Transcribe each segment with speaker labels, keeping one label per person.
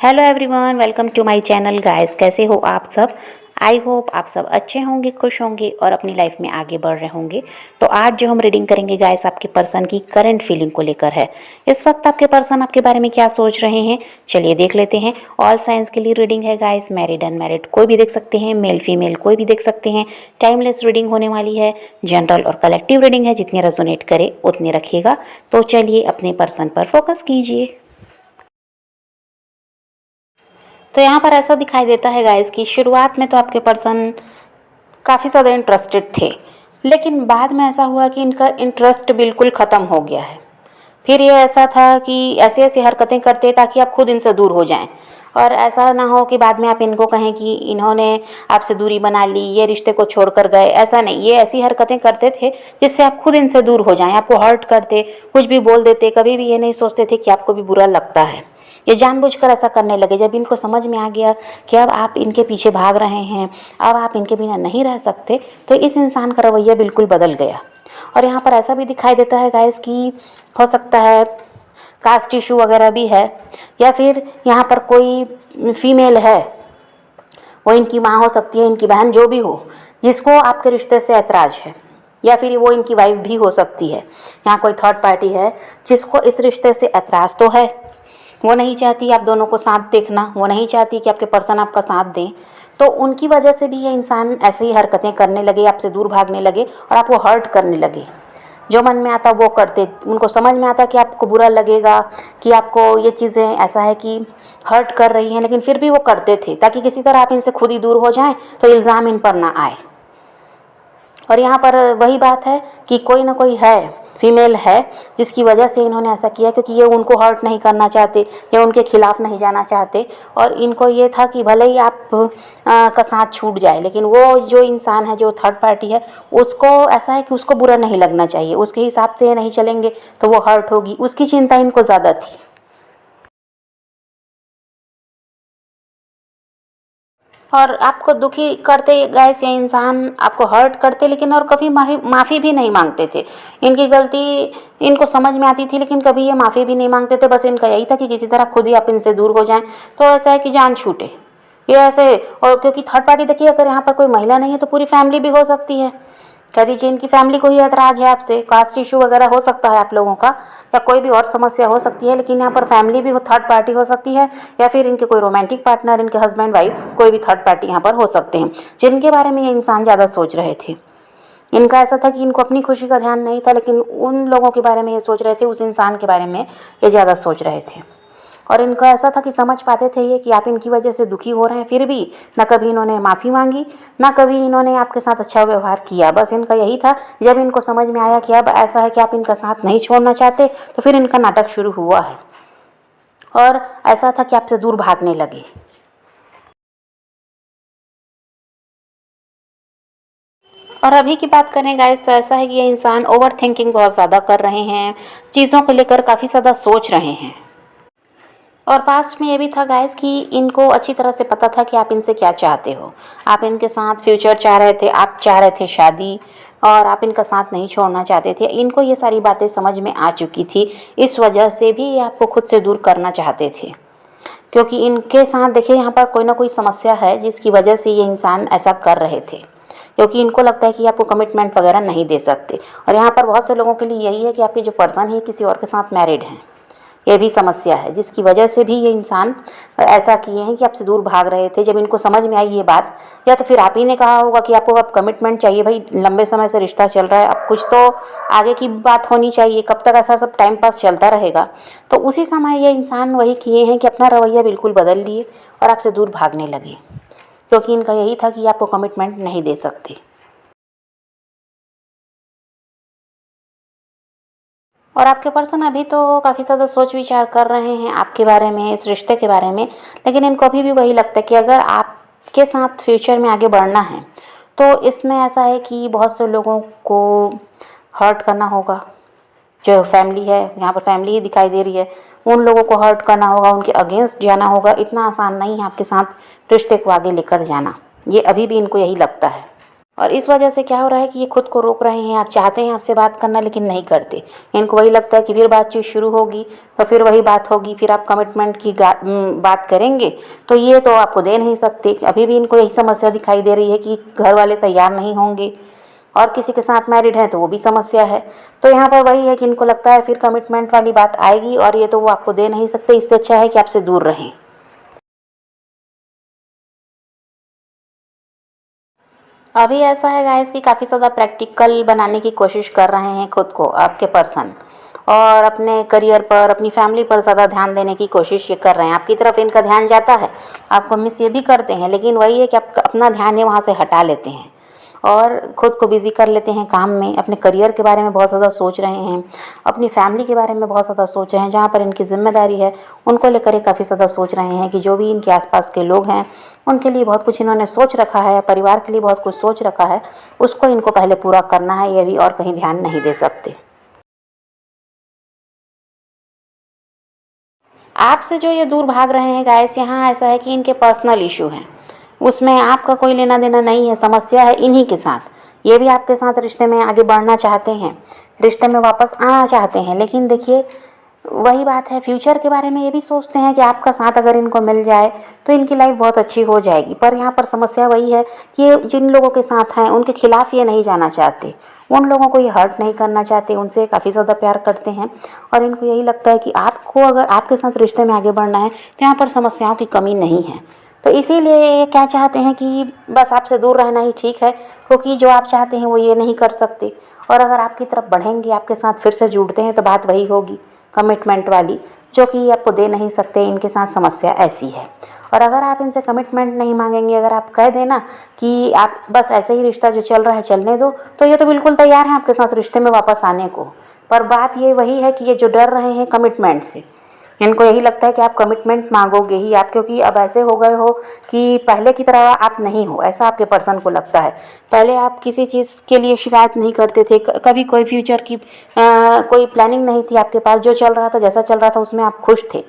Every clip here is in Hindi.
Speaker 1: Hello everyone, welcome to my channel guys. कैसे हो आप सब? आई होप आप सब अच्छे होंगे, खुश होंगे और अपनी लाइफ में आगे बढ़ रहे होंगे। तो आज जो हम रीडिंग करेंगे गाइस, आपके पर्सन की करंट फीलिंग को लेकर है। इस वक्त आपके पर्सन आपके बारे में क्या सोच रहे हैं, चलिए देख लेते हैं। ऑल साइंस के लिए रीडिंग है गाइस, मैरिड अनमैरिड कोई भी देख सकते हैं, मेल फीमेल कोई भी देख सकते हैं। टाइमलेस रीडिंग होने वाली है, जनरल और कलेक्टिव रीडिंग है, जितने रेजोनेट करे उतने रखिएगा। तो चलिए अपने पर्सन पर फोकस कीजिए। तो यहाँ पर ऐसा दिखाई देता है गाइस कि शुरुआत में तो आपके पर्सन काफ़ी ज़्यादा इंटरेस्टेड थे, लेकिन बाद में ऐसा हुआ कि इनका इंटरेस्ट बिल्कुल ख़त्म हो गया है। फिर ये ऐसा था कि ऐसी ऐसी हरकतें करते ताकि आप खुद इनसे दूर हो जाएं, और ऐसा ना हो कि बाद में आप इनको कहें कि इन्होंने आपसे दूरी बना ली, ये रिश्ते को छोड़कर गए। ऐसा नहीं, ये ऐसी हरकतें करते थे जिससे आप खुद इनसे दूर हो जाएं। आपको हर्ट करते, कुछ भी बोल देते, कभी भी ये नहीं सोचते थे कि आपको भी बुरा लगता है। ये जानबूझकर ऐसा करने लगे। जब इनको समझ में आ गया कि अब आप इनके पीछे भाग रहे हैं, अब आप इनके बिना नहीं रह सकते, तो इस इंसान का रवैया बिल्कुल बदल गया। और यहाँ पर ऐसा भी दिखाई देता है गाइस कि हो सकता है कास्ट इशू वगैरह भी है, या फिर यहाँ पर कोई फीमेल है, वो इनकी माँ हो सकती है, इनकी बहन, जो भी हो, जिसको आपके रिश्ते से ऐतराज़ है, या फिर वो इनकी वाइफ भी हो सकती है। यहाँ कोई थर्ड पार्टी है जिसको इस रिश्ते से ऐतराज़ तो है, वो नहीं चाहती आप दोनों को साथ देखना, वो नहीं चाहती कि आपके पर्सन आपका साथ दें। तो उनकी वजह से भी ये इंसान ऐसी ही हरकतें करने लगे, आपसे दूर भागने लगे और आपको हर्ट करने लगे। जो मन में आता वो करते। उनको समझ में आता कि आपको बुरा लगेगा, कि आपको ये चीज़ें ऐसा है कि हर्ट कर रही हैं, लेकिन फिर भी वो करते थे ताकि किसी तरह आप इनसे खुद ही दूर हो जाएं, तो इल्ज़ाम इन पर ना आए। और यहाँ पर वही बात है कि कोई ना कोई है, फीमेल है, जिसकी वजह से इन्होंने ऐसा किया, क्योंकि ये उनको हर्ट नहीं करना चाहते या उनके खिलाफ नहीं जाना चाहते। और इनको ये था कि भले ही आप का साथ छूट जाए, लेकिन वो जो इंसान है, जो थर्ड पार्टी है, उसको ऐसा है कि उसको बुरा नहीं लगना चाहिए। उसके हिसाब से ये नहीं चलेंगे तो वो हर्ट होगी, उसकी चिंता इनको ज़्यादा थी। और आपको दुखी करते गाइस, ये इंसान आपको हर्ट करते, लेकिन और कभी माफ़ी भी नहीं मांगते थे। इनकी गलती इनको समझ में आती थी, लेकिन कभी ये माफ़ी भी नहीं मांगते थे। बस इनका यही था कि किसी तरह खुद ही आप इनसे दूर हो जाएं। तो ऐसा है कि जान छूटे ये ऐसे। और क्योंकि थर्ड पार्टी, देखिए, अगर यहाँ पर कोई महिला नहीं है तो पूरी फैमिली भी हो सकती है। कह दीजिए इनकी फैमिली को ही ऐतराज़ है आपसे, कास्ट इशू वगैरह हो सकता है आप लोगों का, या कोई भी और समस्या हो सकती है, लेकिन यहाँ पर फैमिली भी थर्ड पार्टी हो सकती है, या फिर इनके कोई रोमांटिक पार्टनर, इनके हस्बैंड वाइफ, कोई भी थर्ड पार्टी यहाँ पर हो सकते हैं, जिनके बारे में ये इंसान ज़्यादा सोच रहे थे। इनका ऐसा था कि इनको अपनी खुशी का ध्यान नहीं था, लेकिन उन लोगों के बारे में ये सोच रहे थे, उस इंसान के बारे में ये ज़्यादा सोच रहे थे। और इनका ऐसा था कि समझ पाते थे ये कि आप इनकी वजह से दुखी हो रहे हैं, फिर भी ना कभी इन्होंने माफ़ी मांगी, ना कभी इन्होंने आपके साथ अच्छा व्यवहार किया। बस इनका यही था। जब इनको समझ में आया कि अब ऐसा है कि आप इनका साथ नहीं छोड़ना चाहते, तो फिर इनका नाटक शुरू हुआ है, और ऐसा था कि आपसे दूर भागने लगे। और अभी की बात करें गाइस, तो ऐसा है कि ये इंसान ओवर थिंकिंग बहुत ज़्यादा कर रहे हैं, चीज़ों को लेकर काफ़ी ज़्यादा सोच रहे हैं। और पास्ट में ये भी था गाइस कि इनको अच्छी तरह से पता था कि आप इनसे क्या चाहते हो। आप इनके साथ फ्यूचर चाह रहे थे, आप चाह रहे थे शादी, और आप इनका साथ नहीं छोड़ना चाहते थे। इनको ये सारी बातें समझ में आ चुकी थी, इस वजह से भी ये आपको खुद से दूर करना चाहते थे। क्योंकि इनके साथ देखिए, यहाँ पर कोई ना कोई समस्या है जिसकी वजह से ये इंसान ऐसा कर रहे थे, क्योंकि इनको लगता है कि आपको कमिटमेंट वगैरह नहीं दे सकते। और यहाँ पर बहुत से लोगों के लिए यही है कि आपके जो पर्सन है किसी और के साथ मैरिड हैं। ये भी समस्या है, जिसकी वजह से भी ये इंसान ऐसा किए हैं कि आपसे दूर भाग रहे थे। जब इनको समझ में आई ये बात, या तो फिर आप ही ने कहा होगा कि आपको अब कमिटमेंट चाहिए, भाई लंबे समय से रिश्ता चल रहा है, अब कुछ तो आगे की बात होनी चाहिए, कब तक ऐसा सब टाइम पास चलता रहेगा। तो उसी समय ये इंसान वही किए हैं कि अपना रवैया बिल्कुल बदल लिए और आपसे दूर भागने लगे, क्योंकि इनका यही था कि आपको कमिटमेंट नहीं दे सकते। और आपके पर्सन अभी तो काफ़ी ज़्यादा सोच विचार कर रहे हैं आपके बारे में, इस रिश्ते के बारे में, लेकिन इनको अभी भी वही लगता है कि अगर आपके साथ फ्यूचर में आगे बढ़ना है, तो इसमें ऐसा है कि बहुत से लोगों को हर्ट करना होगा। जो फैमिली है, यहाँ पर फैमिली ही दिखाई दे रही है, उन लोगों को हर्ट करना होगा, उनके अगेंस्ट जाना होगा। इतना आसान नहीं है आपके साथ रिश्ते को आगे लेकर जाना, ये अभी भी इनको यही लगता है। और इस वजह से क्या हो रहा है कि ये खुद को रोक रहे हैं। आप चाहते हैं आपसे बात करना लेकिन नहीं करते। इनको वही लगता है कि फिर बातचीत शुरू होगी तो फिर वही बात होगी, फिर आप कमिटमेंट की बात करेंगे तो ये तो आपको दे नहीं सकते। अभी भी इनको यही समस्या दिखाई दे रही है कि घर वाले तैयार नहीं होंगे, और किसी के साथ मैरिड है तो वो भी समस्या है। तो यहाँ पर वही है कि इनको लगता है फिर कमिटमेंट वाली बात आएगी और ये तो वो आपको दे नहीं सकते, इससे अच्छा है कि आपसे दूर रहें। अभी ऐसा है गाइस कि काफ़ी ज़्यादा प्रैक्टिकल बनाने की कोशिश कर रहे हैं खुद को आपके पर्सन, और अपने करियर पर, अपनी फैमिली पर ज़्यादा ध्यान देने की कोशिश ये कर रहे हैं। आपकी तरफ इनका ध्यान जाता है, आपको मिस ये भी करते हैं, लेकिन वही है कि आप अपना ध्यान ये वहाँ से हटा लेते हैं और खुद को बिज़ी कर लेते हैं काम में। अपने करियर के बारे में बहुत ज़्यादा सोच रहे हैं, अपनी फैमिली के बारे में बहुत ज़्यादा सोच रहे हैं, जहाँ पर इनकी जिम्मेदारी है उनको लेकर ये काफ़ी ज़्यादा सोच रहे हैं कि जो भी इनके आसपास के लोग हैं उनके लिए बहुत कुछ इन्होंने सोच रखा है, परिवार के लिए बहुत कुछ सोच रखा है, उसको इनको पहले पूरा करना है। ये भी और कहीं ध्यान नहीं दे सकते। आपसे जो ये दूर भाग रहे हैं गाइस, यहाँ ऐसा है कि इनके पर्सनल इशू हैं, उसमें आपका कोई लेना देना नहीं है। समस्या है इन्हीं के साथ। ये भी आपके साथ रिश्ते में आगे बढ़ना चाहते हैं, रिश्ते में वापस आना चाहते हैं, लेकिन देखिए वही बात है, फ्यूचर के बारे में ये भी सोचते हैं कि आपका साथ अगर इनको मिल जाए तो इनकी लाइफ बहुत अच्छी हो जाएगी। पर यहाँ पर समस्या वही है कि ये जिन लोगों के साथ हैं उनके खिलाफ ये नहीं जाना चाहते, उन लोगों को ये हर्ट नहीं करना चाहते, उनसे काफ़ी ज़्यादा प्यार करते हैं, और इनको यही लगता है कि आपको अगर आपके साथ रिश्ते में आगे बढ़ना है तो यहाँ पर समस्याओं की कमी नहीं है। तो इसीलिए ये क्या चाहते हैं कि बस आपसे दूर रहना ही ठीक है, क्योंकि जो आप चाहते हैं वो ये नहीं कर सकते। और अगर आपकी तरफ बढ़ेंगे, आपके साथ फिर से जुड़ते हैं तो बात वही होगी कमिटमेंट वाली, जो कि आपको दे नहीं सकते। इनके साथ समस्या ऐसी है। और अगर आप इनसे कमिटमेंट नहीं मांगेंगे, अगर आप कह देना कि आप बस ऐसे ही रिश्ता जो चल रहा है चलने दो, तो ये तो बिल्कुल तैयार हैं आपके साथ रिश्ते में वापस आने को। पर बात ये वही है कि ये जो डर रहे हैं कमिटमेंट से, इनको यही लगता है कि आप कमिटमेंट मांगोगे ही आप, क्योंकि अब ऐसे हो गए हो कि पहले की तरह आप नहीं हो, ऐसा आपके पर्सन को लगता है। पहले आप किसी चीज़ के लिए शिकायत नहीं करते थे, कभी कोई फ्यूचर की कोई प्लानिंग नहीं थी आपके पास। जो चल रहा था, जैसा चल रहा था उसमें आप खुश थे।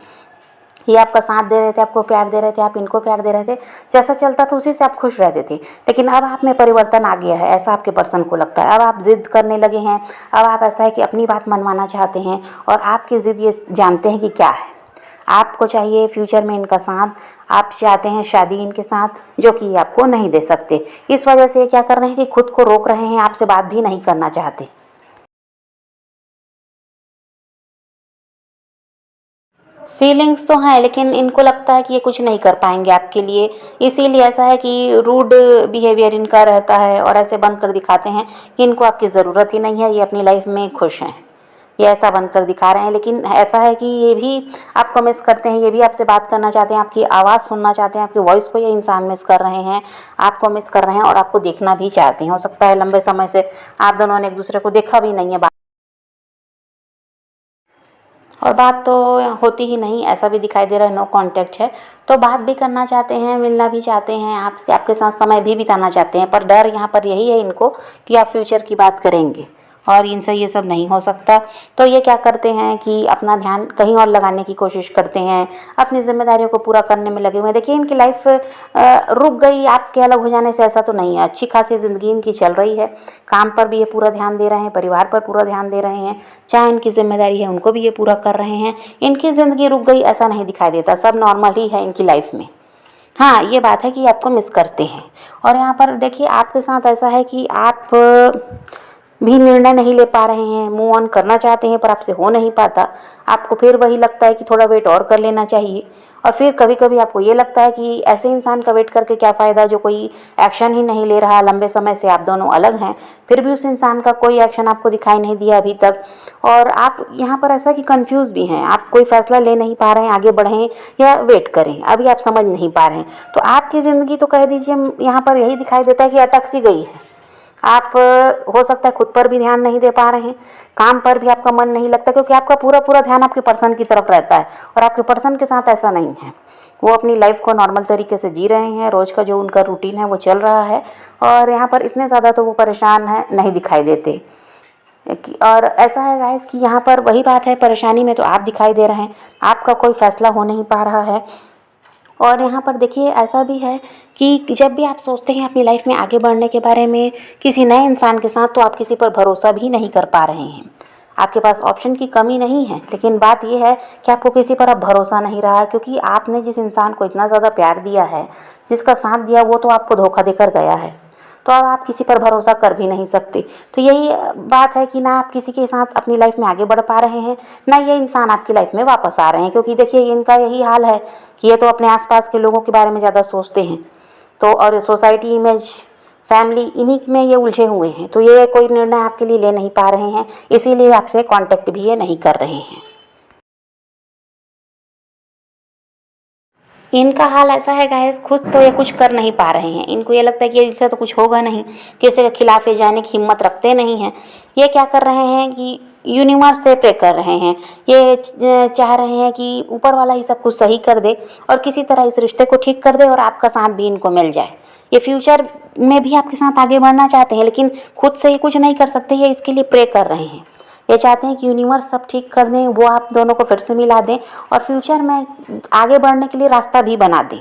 Speaker 1: ये आपका साथ दे रहे थे, आपको प्यार दे रहे थे, आप इनको प्यार दे रहे थे, जैसा चलता था उसी से आप खुश रहते थे। लेकिन अब आप में परिवर्तन आ गया है, ऐसा आपके पर्सन को लगता है। अब आप ज़िद करने लगे हैं, अब आप ऐसा है कि अपनी बात मनवाना चाहते हैं, और आपकी ज़िद ये जानते हैं कि क्या है। आपको चाहिए फ्यूचर में इनका साथ, आप चाहते हैं शादी इनके साथ, जो कि आपको नहीं दे सकते। इस वजह से क्या कर रहे हैं कि खुद को रोक रहे हैं, आपसे बात भी नहीं करना चाहते। फीलिंग्स तो हैं, लेकिन इनको लगता है कि ये कुछ नहीं कर पाएंगे आपके लिए। इसीलिए ऐसा है कि रूड बिहेवियर इनका रहता है, और ऐसे बन कर दिखाते हैं कि इनको आपकी ज़रूरत ही नहीं है, ये अपनी लाइफ में खुश हैं। ये ऐसा बनकर दिखा रहे हैं, लेकिन ऐसा है कि ये भी आपको मिस करते हैं, ये भी आपसे बात करना चाहते हैं, आपकी आवाज़ सुनना चाहते हैं, आपकी वॉइस को ये इंसान मिस कर रहे हैं, आपको मिस कर रहे हैं, और आपको देखना भी चाहते हैं। हो सकता है लंबे समय से आप दोनों ने एक दूसरे को देखा भी नहीं है, और बात तो होती ही नहीं, ऐसा भी दिखाई दे रहा है, नो कांटेक्ट है। तो बात भी करना चाहते हैं, मिलना भी चाहते हैं आपसे, आपके साथ समय भी बिताना चाहते हैं, पर डर यहाँ पर यही है इनको कि आप फ्यूचर की बात करेंगे, और इनसे ये सब नहीं हो सकता। तो ये क्या करते हैं कि अपना ध्यान कहीं और लगाने की कोशिश करते हैं, अपनी जिम्मेदारियों को पूरा करने में लगे हुए हैं। देखिए इनकी लाइफ रुक गई आपके अलग हो जाने से, ऐसा तो नहीं है। अच्छी खासी ज़िंदगी इनकी चल रही है, काम पर भी ये पूरा ध्यान दे रहे हैं, परिवार पर पूरा ध्यान दे रहे हैं, चाहे इनकी जिम्मेदारी है उनको भी ये पूरा कर रहे हैं। इनकी ज़िंदगी रुक गई ऐसा नहीं दिखाई देता, सब नॉर्मल ही है इनकी लाइफ में। हाँ, ये बात है कि आपको मिस करते हैं। और यहाँ पर देखिए आपके साथ ऐसा है कि आप भी निर्णय नहीं ले पा रहे हैं, मूव ऑन करना चाहते हैं पर आपसे हो नहीं पाता। आपको फिर वही लगता है कि थोड़ा वेट और कर लेना चाहिए, और फिर कभी कभी आपको ये लगता है कि ऐसे इंसान का वेट करके क्या फ़ायदा जो कोई एक्शन ही नहीं ले रहा। लंबे समय से आप दोनों अलग हैं, फिर भी उस इंसान का कोई एक्शन आपको दिखाई नहीं दिया अभी तक, और आप यहाँ पर ऐसा कि कंफ्यूज भी हैं, आप कोई फैसला ले नहीं पा रहे हैं, आगे बढ़ें या वेट करें, अभी आप समझ नहीं पा रहे हैं। तो आपकी ज़िंदगी तो कह दीजिए यहाँ पर यही दिखाई देता है कि अटक सी गई है। आप हो सकता है खुद पर भी ध्यान नहीं दे पा रहे हैं, काम पर भी आपका मन नहीं लगता, क्योंकि आपका पूरा पूरा ध्यान आपके पर्सन की तरफ रहता है, और आपके पर्सन के साथ ऐसा नहीं है। वो अपनी लाइफ को नॉर्मल तरीके से जी रहे हैं, रोज़ का जो उनका रूटीन है वो चल रहा है, और यहाँ पर इतने ज़्यादा तो वो परेशान है नहीं दिखाई देते। और ऐसा है गाइस कि यहाँ पर वही बात है, परेशानी में तो आप दिखाई दे रहे हैं, आपका कोई फैसला हो नहीं पा रहा है, और यहाँ पर देखिए ऐसा भी है कि जब भी आप सोचते हैं अपनी लाइफ में आगे बढ़ने के बारे में किसी नए इंसान के साथ, तो आप किसी पर भरोसा भी नहीं कर पा रहे हैं। आपके पास ऑप्शन की कमी नहीं है, लेकिन बात यह है कि आपको किसी पर अब भरोसा नहीं रहा, क्योंकि आपने जिस इंसान को इतना ज़्यादा प्यार दिया है, जिसका साथ दिया, वो तो आपको धोखा देकर गया है। तो अब आप किसी पर भरोसा कर भी नहीं सकते। तो यही बात है कि ना आप किसी के साथ अपनी लाइफ में आगे बढ़ पा रहे हैं, ना ये इंसान आपकी लाइफ में वापस आ रहे हैं, क्योंकि देखिए इनका यही हाल है कि ये तो अपने आसपास के लोगों के बारे में ज़्यादा सोचते हैं। तो और सोसाइटी, इमेज, फैमिली, इन्हीं में ये उलझे हुए हैं। तो ये कोई निर्णय आपके लिए ले नहीं पा रहे हैं, इसीलिए आपसे कांटेक्ट भी ये नहीं कर रहे हैं। इनका हाल ऐसा है गाइस, खुद तो ये कुछ कर नहीं पा रहे हैं। इनको ये लगता है कि इससे तो कुछ होगा नहीं, किसी के खिलाफ ये जाने की हिम्मत रखते नहीं हैं। ये क्या कर रहे हैं कि यूनिवर्स से प्रे कर रहे हैं। ये चाह रहे हैं कि ऊपर वाला ही सब कुछ सही कर दे और किसी तरह इस रिश्ते को ठीक कर दे और आपका साथ भी इनको मिल जाए। ये फ्यूचर में भी आपके साथ आगे बढ़ना चाहते हैं, लेकिन खुद से ये कुछ नहीं कर सकते। ये इसके लिए प्रे कर रहे हैं। ये चाहते हैं कि यूनिवर्स सब ठीक कर दें, वो आप दोनों को फिर से मिला दें और फ्यूचर में आगे बढ़ने के लिए रास्ता भी बना दें,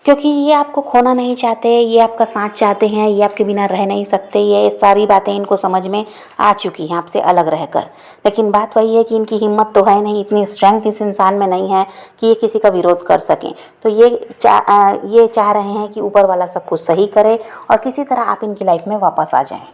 Speaker 1: क्योंकि ये आपको खोना नहीं चाहते। ये आपका साथ चाहते हैं, ये आपके बिना रह नहीं सकते। ये सारी बातें इनको समझ में आ चुकी हैं आपसे अलग रहकर। लेकिन बात वही है कि इनकी हिम्मत तो है नहीं, इतनी स्ट्रेंथ इस इंसान में नहीं है कि ये किसी का विरोध कर सकें। तो ये चाह रहे हैं कि ऊपर वाला सब कुछ सही करे और किसी तरह आप इनकी लाइफ में वापस आ जाएं।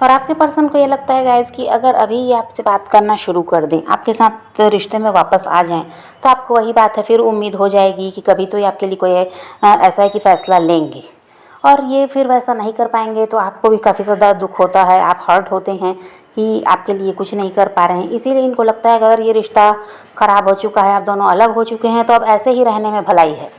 Speaker 1: और आपके पर्सन को ये लगता है गाइस कि अगर अभी ये आपसे बात करना शुरू कर दें, आपके साथ रिश्ते में वापस आ जाएं, तो आपको वही बात है, फिर उम्मीद हो जाएगी कि कभी तो ये आपके लिए कोई ऐसा है कि फ़ैसला लेंगे। और ये फिर वैसा नहीं कर पाएंगे तो आपको भी काफ़ी ज़्यादा दुख होता है, आप हर्ट होते हैं कि आपके लिए कुछ नहीं कर पा रहे हैं। इसीलिए इनको लगता है कि अगर ये रिश्ता ख़राब हो चुका है, आप दोनों अलग हो चुके हैं, तो अब ऐसे ही रहने में भलाई है।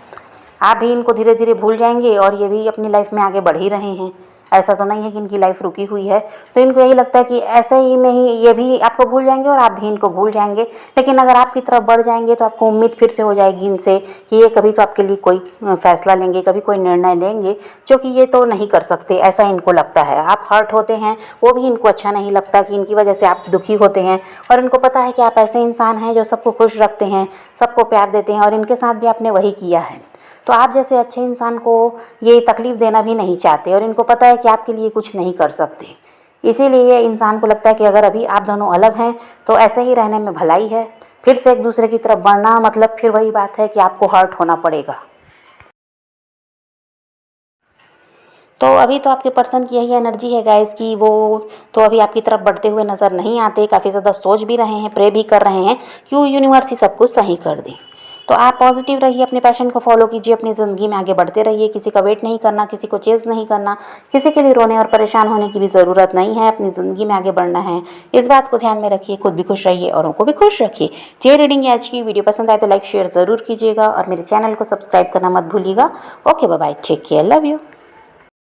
Speaker 1: आप भी इनको धीरे धीरे भूल जाएंगे और ये भी अपनी लाइफ में आगे बढ़ ही रहे हैं। ऐसा तो नहीं है कि इनकी लाइफ रुकी हुई है। तो इनको यही लगता है कि ऐसे ही में ही ये भी आपको भूल जाएंगे और आप भी इनको भूल जाएंगे। लेकिन अगर आपकी तरफ बढ़ जाएंगे तो आपको उम्मीद फिर से हो जाएगी इनसे कि ये कभी तो आपके लिए कोई फैसला लेंगे, कभी कोई निर्णय लेंगे, जो कि ये तो नहीं कर सकते, ऐसा इनको लगता है। आप हर्ट होते हैं, वो भी इनको अच्छा नहीं लगता कि इनकी वजह से आप दुखी होते हैं। और इनको पता है कि आप ऐसे इंसान हैं जो सबको खुश रखते हैं, सबको प्यार देते हैं, और इनके साथ भी आपने वही किया है। तो आप जैसे अच्छे इंसान को ये तकलीफ़ देना भी नहीं चाहते और इनको पता है कि आपके लिए कुछ नहीं कर सकते। इसीलिए ये इंसान को लगता है कि अगर अभी आप दोनों अलग हैं तो ऐसे ही रहने में भलाई है। फिर से एक दूसरे की तरफ बढ़ना मतलब फिर वही बात है कि आपको हर्ट होना पड़ेगा। तो अभी तो आपके पर्सन की यही एनर्जी है गाइस कि वो तो अभी आपकी तरफ बढ़ते हुए नज़र नहीं आते। काफ़ी ज़्यादा सोच भी रहे हैं, प्रे भी कर रहे हैं कि वो यूनिवर्स ही सब कुछ सही कर दे। तो आप पॉजिटिव रहिए, अपने पैशन को फॉलो कीजिए, अपनी ज़िंदगी में आगे बढ़ते रहिए। किसी का वेट नहीं करना, किसी को चेज़ नहीं करना, किसी के लिए रोने और परेशान होने की भी ज़रूरत नहीं है। अपनी ज़िंदगी में आगे बढ़ना है, इस बात को ध्यान में रखिए। खुद भी खुश रहिए, औरों को भी खुश रखिए। तो ये रीडिंग आज की वीडियो पसंद आए तो लाइक शेयर ज़रूर कीजिएगा और मेरे चैनल को सब्सक्राइब करना मत भूलिएगा। Okay, bye bye, take care, love you.